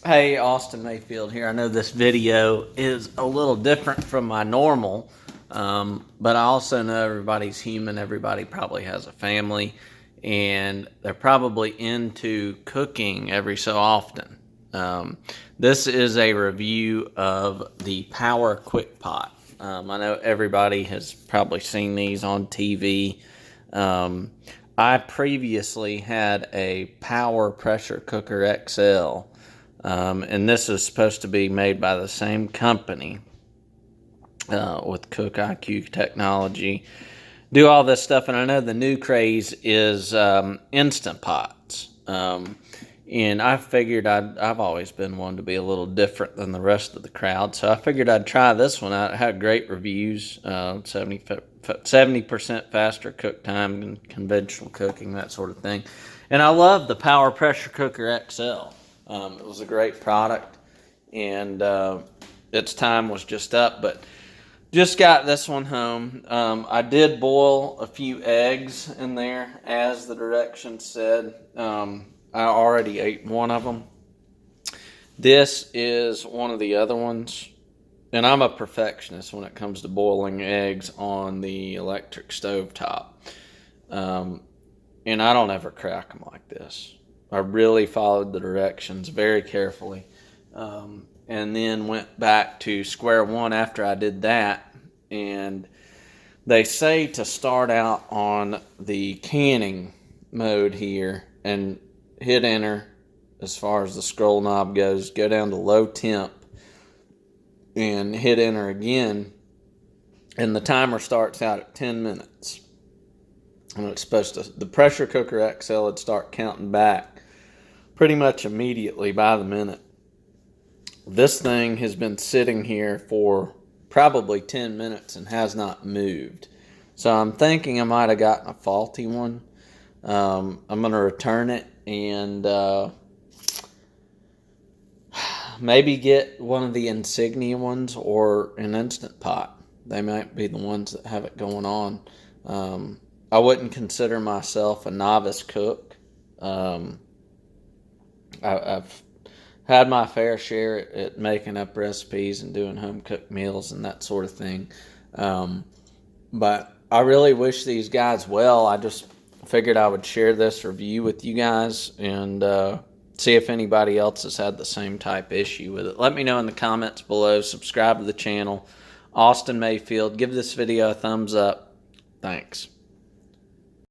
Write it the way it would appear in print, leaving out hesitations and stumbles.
Hey, Austin Mayfield here. I know this video is a little different from my normal, but I also know everybody's human. Everybody probably has a family, and they're probably into cooking every so often. This is a review of the Power Quick Pot. I know everybody has probably seen these on TV. I previously had a Power Pressure Cooker XL. And this is supposed to be made by the same company with Cook IQ technology. Do all this stuff, and I know the new craze is Instant Pots. And I figured I've always been one to be a little different than the rest of the crowd, so I figured I'd try this one out. It had great reviews, 70% faster cook time than conventional cooking, that sort of thing. And I love the Power Pressure Cooker XL. It was a great product, and its time was just up, but just got this one home. I did boil a few eggs in there, as the directions said. I already ate one of them. This is one of the other ones, and I'm a perfectionist when it comes to boiling eggs on the electric stove top. And I don't ever crack them like this. I really followed the directions very carefully, and then went back to square one after I did that. And they say to start out on the canning mode here and hit enter as far as the scroll knob goes, go down to low temp and hit enter again, and the timer starts out at 10 minutes. And it's supposed to, the pressure cooker XL would start counting back pretty much immediately by the minute. This thing has been sitting here for probably 10 minutes and has not moved. So I'm thinking I might have gotten a faulty one. I'm going to return it and maybe get one of the Insignia ones or an Instant Pot. They might be the ones that have it going on. I wouldn't consider myself a novice cook. I've had my fair share at making up recipes and doing home-cooked meals and that sort of thing. But I really wish these guys well. I just figured I would share this review with you guys and see if anybody else has had the same type issue with it. Let me know in the comments below. Subscribe to the channel. Austin Mayfield. Give this video a thumbs up. Thanks.